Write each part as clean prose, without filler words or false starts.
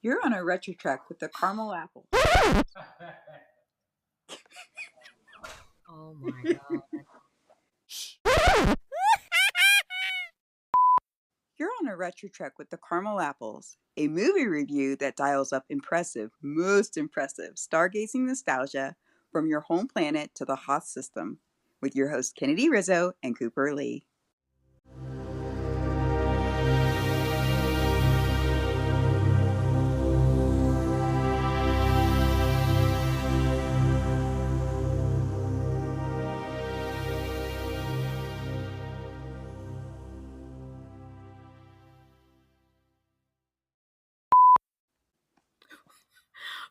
You're on a retro trek with the caramel apple. Oh my god. You're on a retro trek with the caramel apples, a movie review that dials up impressive, most impressive stargazing nostalgia from your home planet to the Hoth system with your hosts Kennedy Rizzo and Cooper Lee.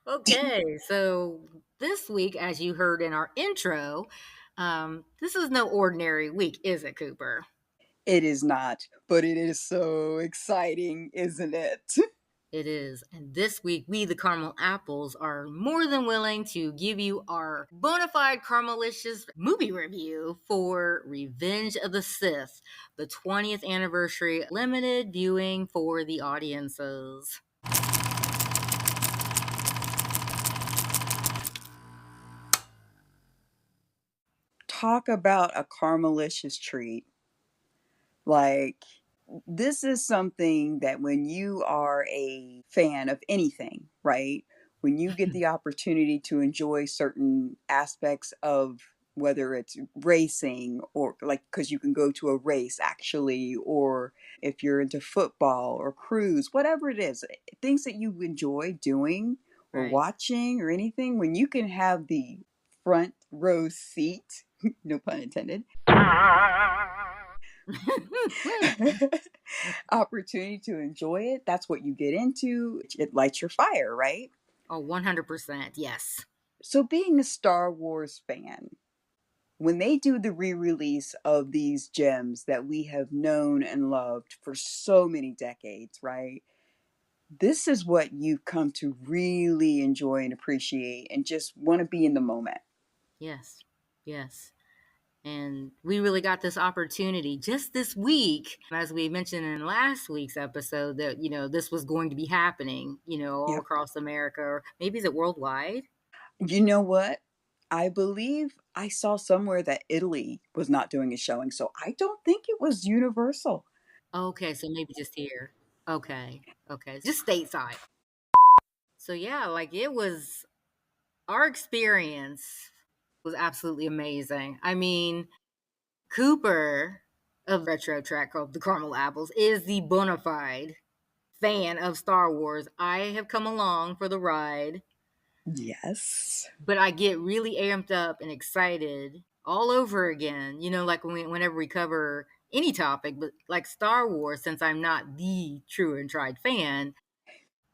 Okay, so this week, as you heard in our intro, this is no ordinary week, is it, Cooper? It is not, but it is so exciting, isn't it? It is. And this week, we, the Caramel Apples, are more than willing to give you our bona fide caramelicious movie review for Revenge of the Sith, the 20th anniversary limited viewing for the audiences. Talk about a caramelicious treat. Like, this is something that when you are a fan of anything, right? When you get the opportunity to enjoy certain aspects of whether it's racing or like, because you can go to a race actually, or if you're into football or cruise, whatever it is, things that you enjoy doing or Right. watching or anything, when you can have the front row seat, no pun intended, opportunity to enjoy it, that's what you get into. It lights your fire, right? Oh, 100%, yes. So being a Star Wars fan, when they do the re-release of these gems that we have known and loved for so many decades, right? This is what you've come to really enjoy and appreciate and just want to be in the moment. Yes, yes. And we really got this opportunity just this week, as we mentioned in last week's episode, that, this was going to be happening, all Yep. across America, or maybe is it worldwide? You know what? I believe I saw somewhere that Italy was not doing a showing, so I don't think it was universal. Okay, so maybe just here. Okay, just stateside. So yeah, like it was, our experience was absolutely amazing. I mean, Cooper of Retro Track Club, the Caramel Apples, is the bona fide fan of Star Wars. I have come along for the ride. Yes. But I get really amped up and excited all over again. Like whenever we cover any topic, but like Star Wars, since I'm not the true and tried fan,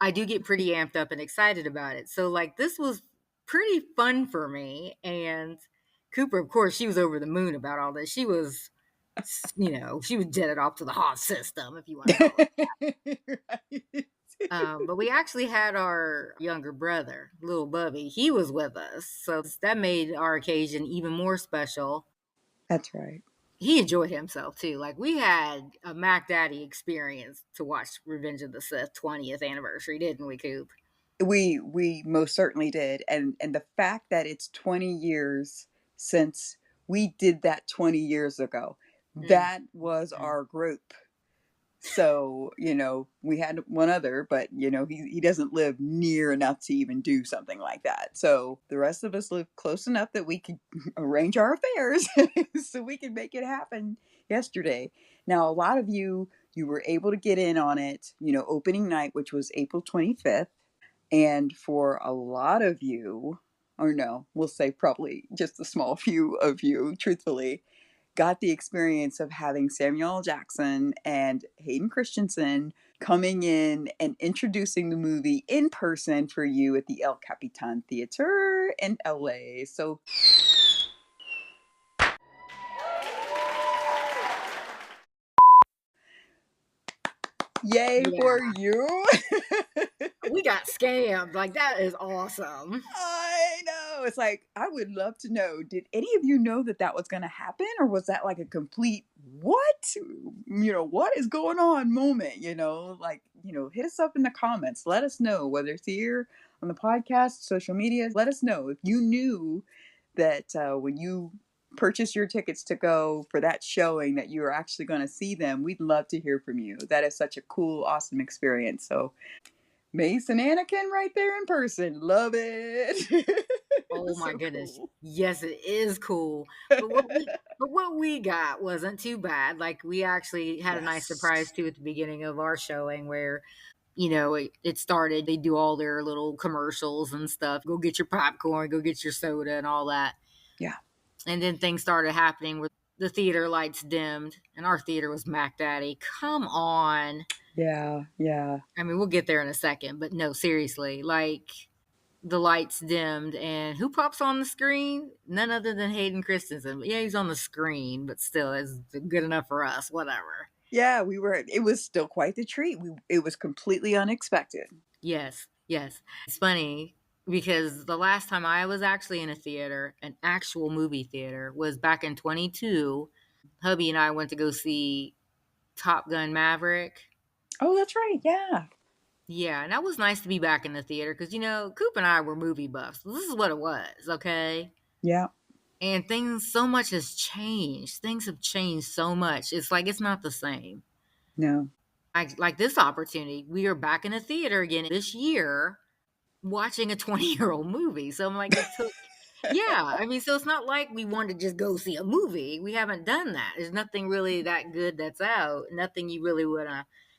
I do get pretty amped up and excited about it. So like this was pretty fun for me. And Cooper, of course, she was over the moon about all this. She was, she was jetted off to the Hoth system, if you want to call it. Right. But we actually had our younger brother, little Bubby. He was with us. So that made our occasion even more special. That's right. He enjoyed himself too. Like we had a Mac Daddy experience to watch Revenge of the Sith 20th anniversary, didn't we, Coop? We most certainly did. And the fact that it's 20 years since we did that 20 years ago, that was our group. So, we had one other, but, he doesn't live near enough to even do something like that. So the rest of us live close enough that we could arrange our affairs so we could make it happen yesterday. Now, a lot of you were able to get in on it, opening night, which was April 25th. And for a lot of you, or no, we'll say probably just a small few of you, truthfully, got the experience of having Samuel L. Jackson and Hayden Christensen coming in and introducing the movie in person for you at the El Capitan Theater in LA. So yay for you. We got scammed. Like, that is awesome. I know. It's like, I would love to know, did any of you know that was going to happen? Or was that like a complete, what? What is going on moment? Like, hit us up in the comments. Let us know, whether it's here on the podcast, social media. Let us know if you knew that when you purchase your tickets to go for that showing that you're actually going to see them. We'd love to hear from you. That is such a cool, awesome experience. So Mace and Anakin right there in person. Love it. It Oh was my so goodness. cool. Yes, it is cool. But what we got wasn't too bad. Like we actually had a nice surprise Yes. too at the beginning of our showing where it started. They do all their little commercials and stuff. Go get your popcorn, go get your soda and all that. Yeah. And then things started happening where the theater lights dimmed and our theater was Mac Daddy. Come on. Yeah. Yeah. I mean, we'll get there in a second, but no, seriously, like the lights dimmed and who pops on the screen? None other than Hayden Christensen. Yeah, he's on the screen, but still, it's good enough for us. Whatever. Yeah, it was still quite the treat. It was completely unexpected. Yes, yes. It's funny because the last time I was actually in a theater, an actual movie theater, was back in 22. Hubby and I went to go see Top Gun Maverick. Oh, that's right. Yeah. Yeah, and that was nice to be back in the theater because, Coop and I were movie buffs. This is what it was, okay? Yeah. And so much has changed. Things have changed so much. It's like it's not the same. No. Like this opportunity, we are back in a theater again this year watching a 20-year-old movie. So I'm like, it took, yeah. I mean, so it's not like we wanted to just go see a movie. We haven't done that. There's nothing really that good that's out. Nothing you really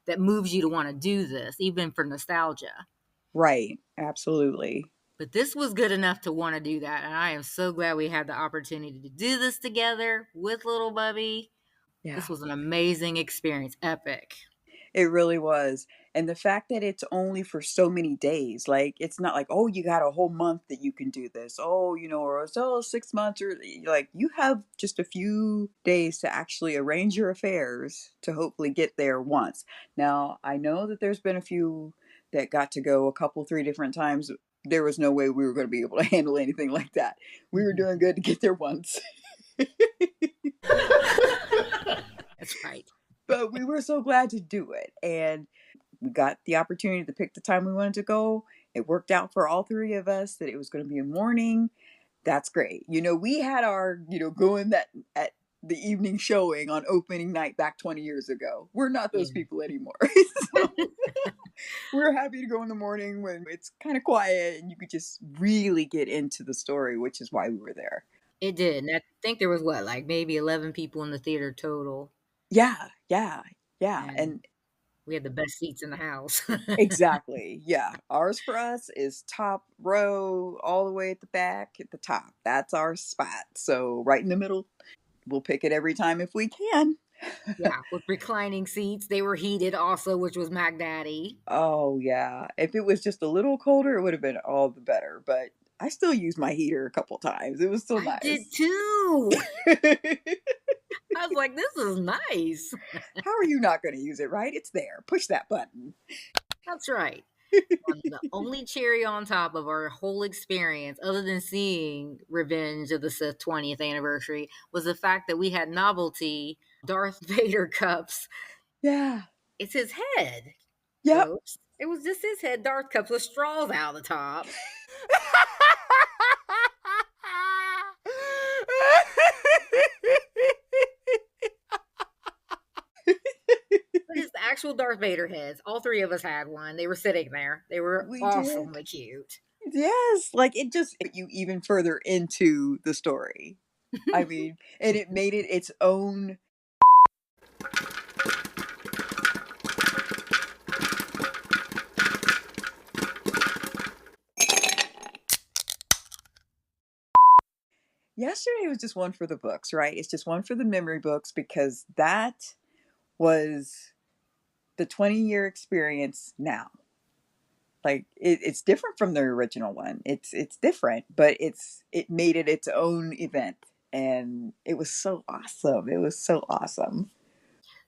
that moves you to want to do this, even for nostalgia. Right. Absolutely. But this was good enough to want to do that. And I am so glad we had the opportunity to do this together with little Bubby. Yeah. This was an amazing experience. Epic. It really was. And the fact that it's only for so many days, like it's not like, oh, you got a whole month that you can do this. Oh, or it's 6 months, or like you have just a few days to actually arrange your affairs to hopefully get there once. Now, I know that there's been a few that got to go a couple, three different times. There was no way we were going to be able to handle anything like that. We were doing good to get there once. That's right. But we were so glad to do it. And we got the opportunity to pick the time we wanted to go. It worked out for all three of us that it was going to be a morning. That's great. We had our, going that at the evening showing on opening night back 20 years ago. We're not those Yeah. people anymore. So we're happy to go in the morning when it's kind of quiet and you could just really get into the story, which is why we were there. It did. And I think there was like maybe 11 people in the theater total. Yeah, yeah, yeah. And And we had the best seats in the house. exactly. Yeah. Ours for us is top row, all the way at the back at the top. That's our spot. So right in the middle. We'll pick it every time if we can. Yeah, with reclining seats. They were heated also, which was Mac Daddy. Oh, yeah. If it was just a little colder, it would have been all the better. But I still used my heater a couple times. It was still I did nice. too. I was like, this is nice. How are you not going to use it, right? It's there. Push that button. That's right. The only cherry on top of our whole experience, other than seeing Revenge of the Sith 20th anniversary, was the fact that we had novelty Darth Vader cups. Yeah. It's his head, Yep. folks. It was just his head, Darth cups with straws out the top. But it's the actual Darth Vader heads. All three of us had one. They were sitting there. They were We did. awesomely cute. Yes. Like it just put you even further into the story. I mean, and it made it its own. Yesterday was just one for the books, right? It's just one for the memory books because that was the 20-year experience now. Like it's different from the original one. It's different, but it made it its own event, and it was so awesome. It was so awesome.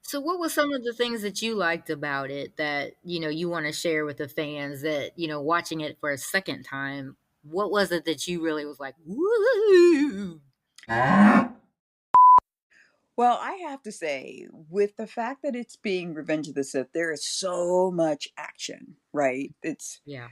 So, what were some of the things that you liked about it that you want to share with the fans that watching it for a second time? What was it that you really was like, woo? Well, I have to say, with the fact that it's being Revenge of the Sith, there is so much action, right? It's Yeah.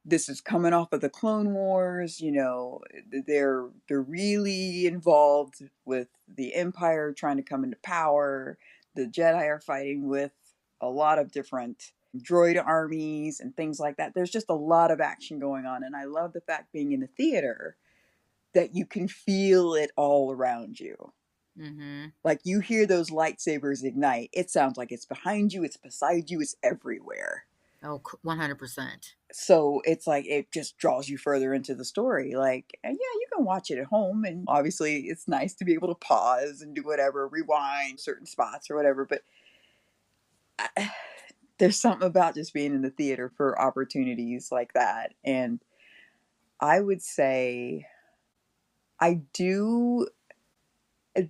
this is coming off of the Clone Wars, they're really involved with the Empire trying to come into power. The Jedi are fighting with a lot of different droid armies and things like that. There's just a lot of action going on, and I love the fact being in the theater that you can feel it all around you. Mm-hmm. Like you hear those lightsabers ignite. It sounds like it's behind you, it's beside you, it's everywhere. Oh, 100%. So it's like it just draws you further into the story. Like, and yeah, you can watch it at home, and obviously it's nice to be able to pause and do whatever, rewind certain spots or whatever. But there's something about just being in the theater for opportunities like that. And I would say I do.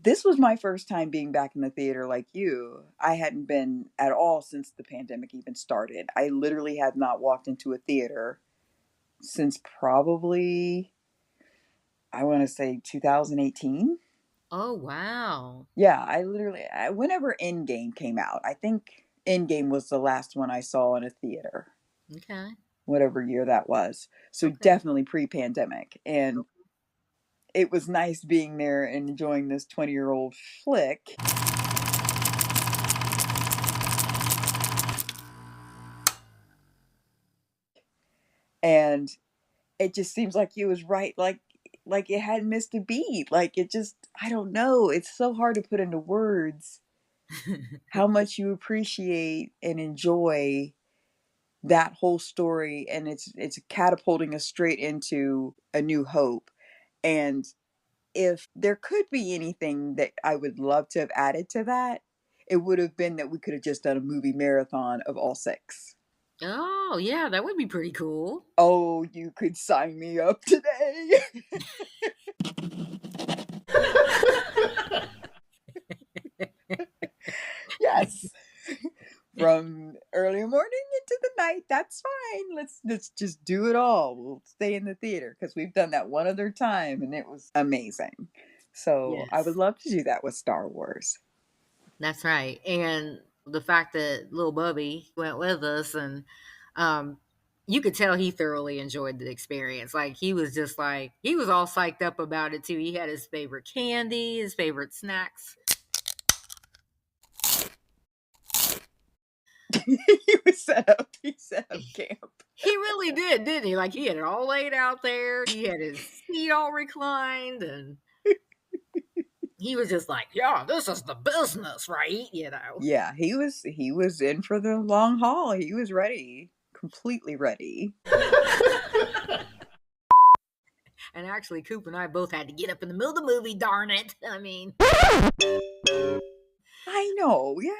This was my first time being back in the theater like you. I hadn't been at all since the pandemic even started. I literally had not walked into a theater since probably, I want to say 2018. Oh, wow. Yeah, whenever Endgame came out, I think Endgame was the last one I saw in a theater, Okay. whatever year that was. So Okay. definitely pre pandemic. And it was nice being there and enjoying this 20-year-old flick. And it just seems like it was right, like it hadn't missed a beat. Like it just, I don't know. It's so hard to put into words how much you appreciate and enjoy that whole story, and it's catapulting us straight into A New Hope. And if there could be anything that I would love to have added to that, it would have been that we could have just done a movie marathon of all six. Oh, yeah, that would be pretty cool. Oh, you could sign me up today. Yes. From early morning into the night, that's fine. Let's just do it all. We'll stay in the theater because we've done that one other time and it was amazing. So I would Yes, love to do that with Star Wars. that's right. And the fact that little Bubby went with us, and um, you could tell he thoroughly enjoyed the experience. Like he was just like he was all psyched up about it too. He had his favorite candy, his favorite snacks. He set up camp. He really did, didn't he? Like he had it all laid out there. He had his seat all reclined, and he was just like, "Yeah, this is the business, right?" You know. Yeah, he was in for the long haul. He was ready. Completely ready. And actually, Coop and I both had to get up in the middle of the movie. Darn it! I mean, I know, yeah.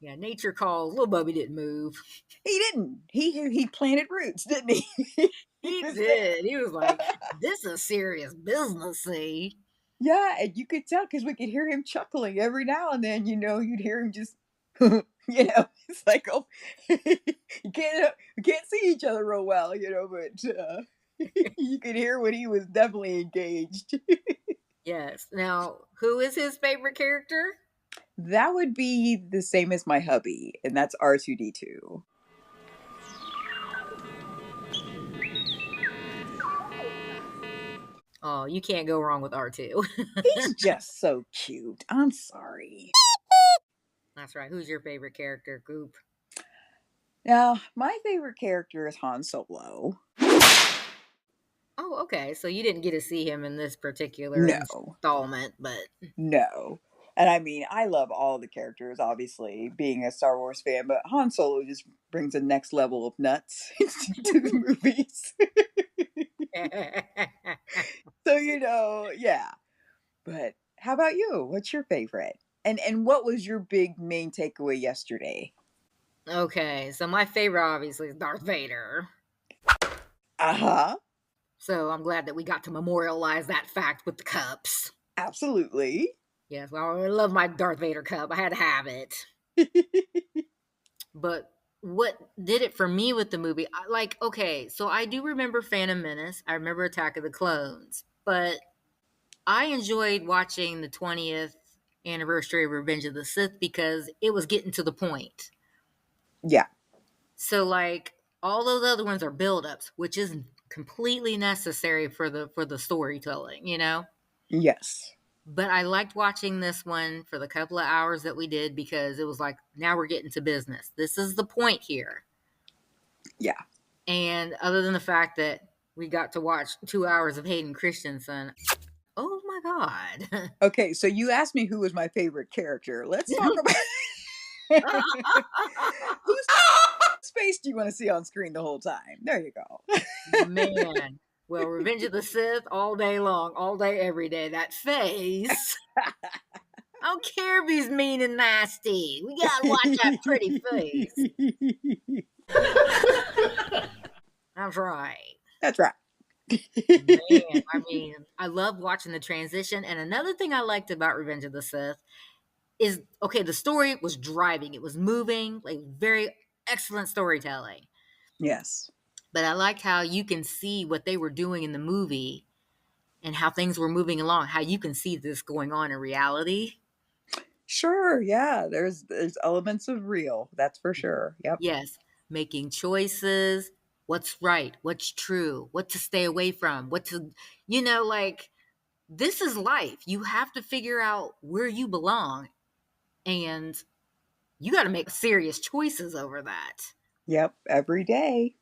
yeah, nature calls. Little Bubby didn't move. He didn't. He planted roots, didn't he? He He was did. He was there. like, "This is serious business." See? Yeah, and you could tell because we could hear him chuckling every now and then. You'd hear him just, it's like, oh, you can't see each other real well, but you could hear when he was definitely engaged. Yes. Now, who is his favorite character? That would be the same as my hubby, and that's R2D2. Oh, you can't go wrong with R2. He's just so cute. I'm sorry. That's right. Who's your favorite character, Coop? Now, my favorite character is Han Solo. Oh, okay. So you didn't get to see him in this particular No, installment, but no. And I mean, I love all the characters, obviously, being a Star Wars fan, but Han Solo just brings a next level of nuts to the movies. So, yeah. But how about you? What's your favorite? And what was your big main takeaway yesterday? okay. So my favorite, obviously, is Darth Vader. Uh-huh. So I'm glad that we got to memorialize that fact with the cups. Absolutely. Yes, well, I love my Darth Vader cup. I had to have it. But what did it for me with the movie? Okay, so I do remember Phantom Menace. I remember Attack of the Clones. But I enjoyed watching the 20th anniversary of Revenge of the Sith because it was getting to the point. Yeah. So like all those other ones are build-ups, which is completely necessary for the storytelling, you know? Yes. But I liked watching this one for the couple of hours that we did because it was like, now we're getting to business. This is the point here. Yeah. And other than the fact that we got to watch 2 hours of Hayden Christensen, oh my God. Okay, so you asked me who was my favorite character. Let's talk about whose face do you want to see on screen the whole time? There you go. Man. Well, Revenge of the Sith all day long, all day, every day. That face. I don't care if he's mean and nasty. We gotta watch that pretty face. That's right. That's right. Man, I mean, I love watching the transition. And another thing I liked about Revenge of the Sith is, okay, the story was driving. It was moving, like very excellent storytelling. Yes. But I like how you can see what they were doing in the movie and how things were moving along, how you can see this going on in reality. Sure, yeah. There's elements of real, that's for sure. Yep. Yes, making choices, what's right, what's true, what to stay away from, what to, like this is life. You have to figure out where you belong and you got to make serious choices over that. Yep, every day.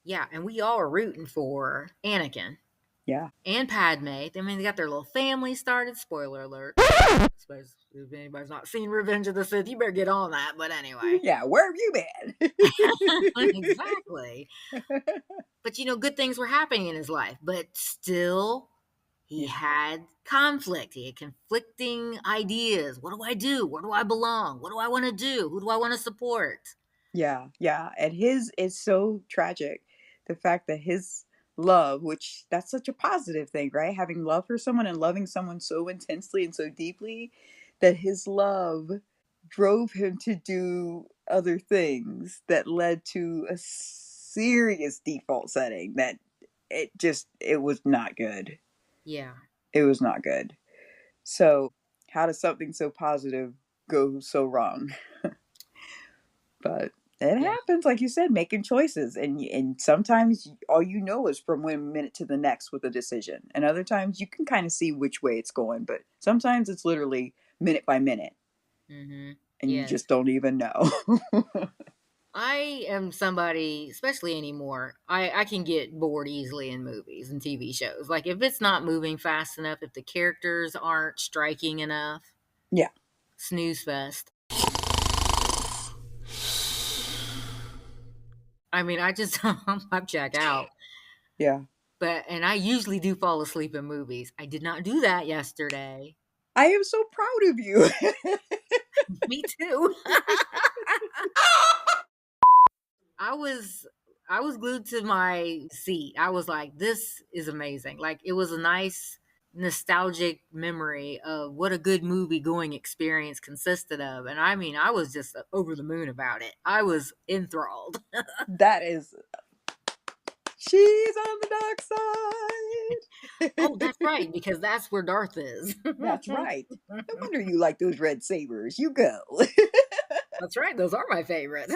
Yeah, and we all are rooting for Anakin. Yeah. And Padme. I mean, they got their little family started. Spoiler alert. I suppose if anybody's not seen Revenge of the Sith, you better get on that. But anyway. Yeah, where have you been? Exactly. But, good things were happening in his life. But still, he had conflict. He had conflicting ideas. What do I do? Where do I belong? What do I want to do? Who do I want to support? Yeah, yeah. And his is so tragic. The fact that his love, which that's such a positive thing, right? Having love for someone and loving someone so intensely and so deeply that his love drove him to do other things that led to a serious default setting that it was not good. Yeah. It was not good. So, how does something so positive go so wrong? But it happens, like you said, making choices, and sometimes all you know is from 1 minute to the next with a decision, and other times you can kind of see which way it's going, but sometimes it's literally minute by minute, and you just don't even know. I am somebody, especially anymore, I can get bored easily in movies and TV shows. Like if it's not moving fast enough, if the characters aren't striking enough, Yeah. snooze fest. I mean, I check out. Yeah. And I usually do fall asleep in movies. I did not do that yesterday. I am so proud of you. Me too. I was glued to my seat. I was like, this is amazing. Like it was a nice nostalgic memory of what a good movie going experience consisted of. And I mean, I was just over the moon about it. I was enthralled. That is, she's on the dark side. Oh, that's right, because that's where Darth is. That's right. No wonder you like those red sabers. You go. That's right. Those are my favorite.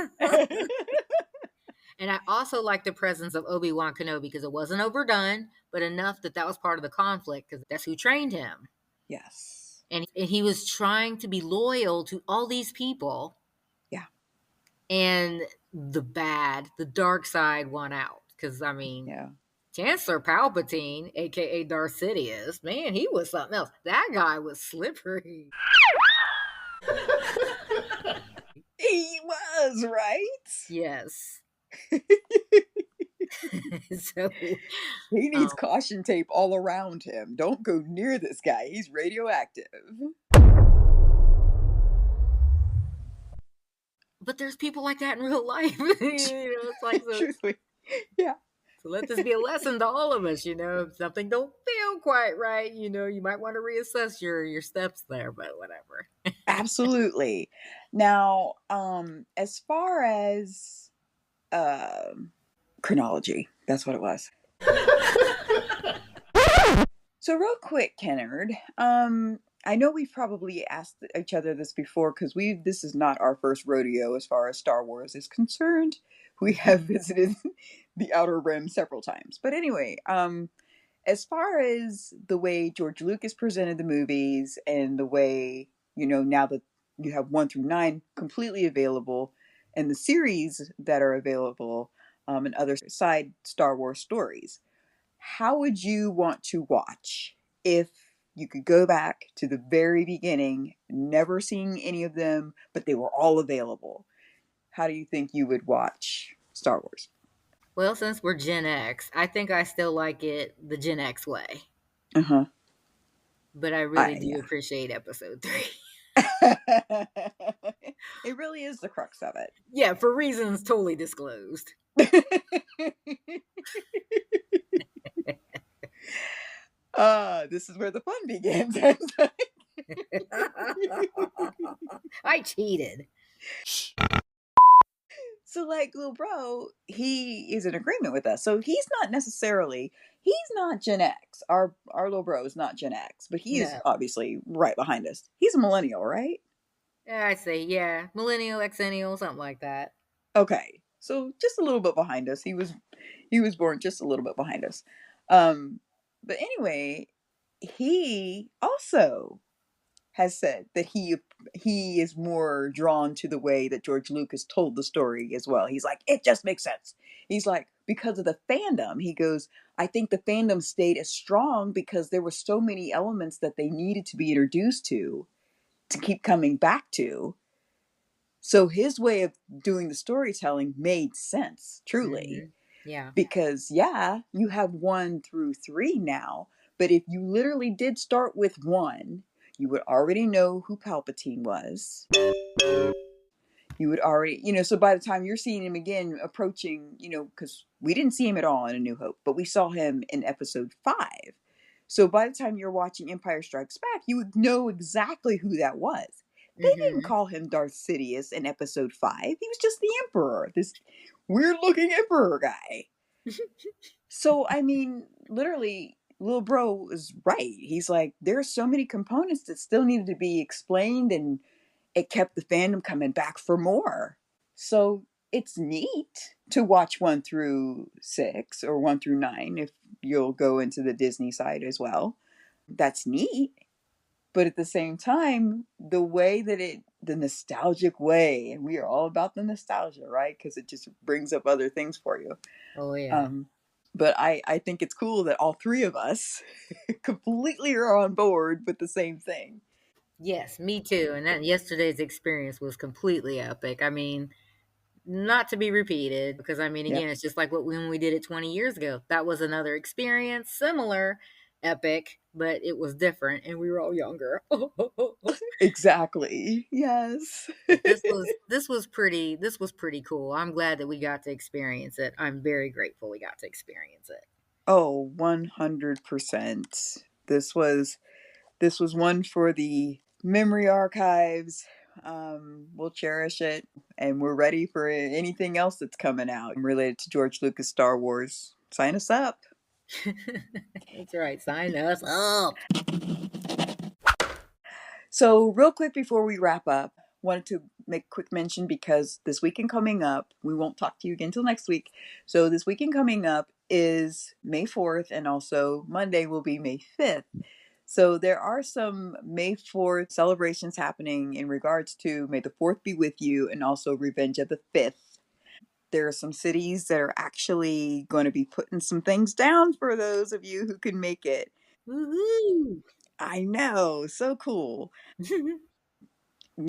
And I also like the presence of Obi-Wan Kenobi because it wasn't overdone, but enough that was part of the conflict because that's who trained him. Yes. And he was trying to be loyal to all these people. Yeah. And the dark side won out. Because, I mean, Chancellor Palpatine, a.k.a. Darth Sidious, man, he was something else. That guy was slippery. He was, right? Yes. So he needs caution tape all around him. Don't go near this guy. He's radioactive. But there's people like that in real life. It's like Truthfully. Yeah. So let this be a lesson to all of us. If something don't feel quite right, you might want to reassess your steps there, but whatever. Absolutely. Now, as far as chronology, that's what it was. So real quick, Kennard, I know we've probably asked each other this before because this is not our first rodeo as far as Star Wars is concerned. We have visited the Outer Rim several times. But anyway, as far as the way George Lucas presented the movies and the way, now that you have 1 through 9 completely available and the series that are available, and other side Star Wars stories, how would you want to watch if you could go back to the very beginning, never seeing any of them, but they were all available? How do you think you would watch Star Wars? Well, since we're Gen X, I think I still like it the Gen X way. Uh huh. But I really I do appreciate episode 3. yeah. It really is the crux of Yeah, for reasons totally disclosed. it. This is where the fun begins. I cheated. So, like, little bro, he is in agreement with us. So he's not Gen X. Our little bro is not Gen X, but he is No. obviously right behind us. He's a millennial, right? Yeah, I'd say, yeah. Millennial, exennial, something like that. Okay, so just a little bit behind us. He was born just a little bit behind us. Um, but anyway, he also has said that he is more drawn to the way that George Lucas told the story as well. He's like, it just makes sense. He's like, because of the fandom, he goes, I think the fandom stayed as strong because there were so many elements that they needed to be introduced to keep coming back to. So his way of doing the storytelling made sense, truly. Hmm. Yeah. Because, yeah, you have 1 through 3 now, but if you literally did start with 1, you would already know who Palpatine was. You would already, so by the time you're seeing him again approaching, because we didn't see him at all in A New Hope, but we saw him in episode 5. So by the time you're watching Empire Strikes Back, you would know exactly who that was. They didn't Hmm. call him Darth Sidious in episode 5. He was just the Emperor, this weird looking Emperor guy. So, I mean, literally, little bro is right. He's like, there's so many components that still needed to be explained, and it kept the fandom coming back for more. So, it's neat to watch 1 through 6 or 1 through 9 if you'll go into the Disney side as well. That's neat. But at the same time, the nostalgic way, and we are all about the nostalgia, right? Because it just brings up other things for you. Oh, yeah. Um, but I think it's cool that all 3 of us completely are on board with the same thing. Yes, me too. And that yesterday's experience was completely epic. I mean, not to be repeated, because I mean, Yep. again, it's just like when we did it 20 years ago. That was another experience, similar, epic, but it was different, and we were all younger. Exactly. Yes. But this was pretty cool. I'm glad that we got to experience it. I'm very grateful we got to experience it. Oh, 100%. This was one for the memory archives. We'll cherish it, and we're ready for anything else that's coming out related to George Lucas Star Wars. Sign us up. That's right. Sign us up. So, real quick before we wrap up, wanted to make a quick mention because this weekend coming up, we won't talk to you again until next week. So, this weekend coming up is May 4th, and also Monday will be May 5th. So, there are some May 4th celebrations happening in regards to May the 4th be with you and also Revenge of the 5th. There are some cities that are actually going to be putting some things down for those of you who can make it. Woohoo! I know, so cool. New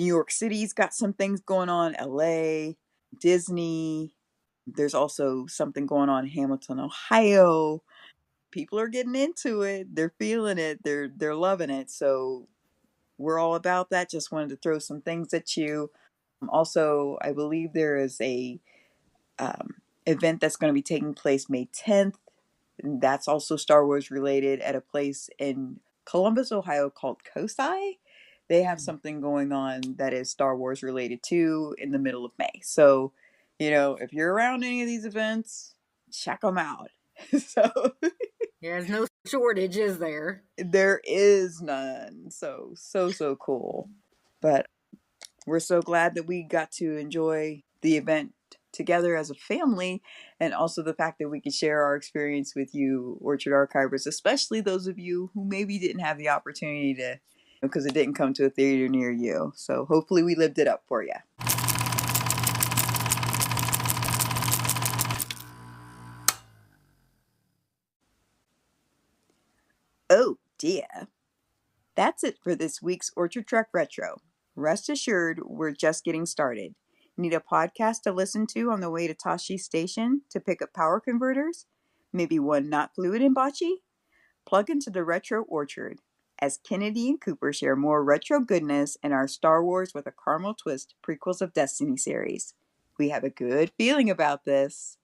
York City's got some things going on, LA, Disney. There's also something going on in Hamilton, Ohio. People are getting into it. They're feeling it. They're loving it. So we're all about that. Just wanted to throw some things at you. Also, I believe there is a um, event that's going to be taking place May 10th. That's also Star Wars related at a place in Columbus, Ohio called COSI. They have Mm. something going on that is Star Wars related too in the middle of May. So, if you're around any of these events, check them out. So, Yeah, there's no shortage, is there? There is none. So cool. But we're so glad that we got to enjoy the event together as a family, and also the fact that we could share our experience with you, Orchard Archivers, especially those of you who maybe didn't have the opportunity to, because it didn't come to a theater near you. So hopefully we lived it up for you. Oh dear. That's it for this week's Orchard Trek Retro. Rest assured, we're just getting started. Need a podcast to listen to on the way to Tashi Station to pick up power converters? Maybe one not fluid in bocce? Plug into the Retro Orchard as Kennedy and Cooper share more retro goodness in our Star Wars with a Caramel Twist Prequels of Destiny series. We have a good feeling about this.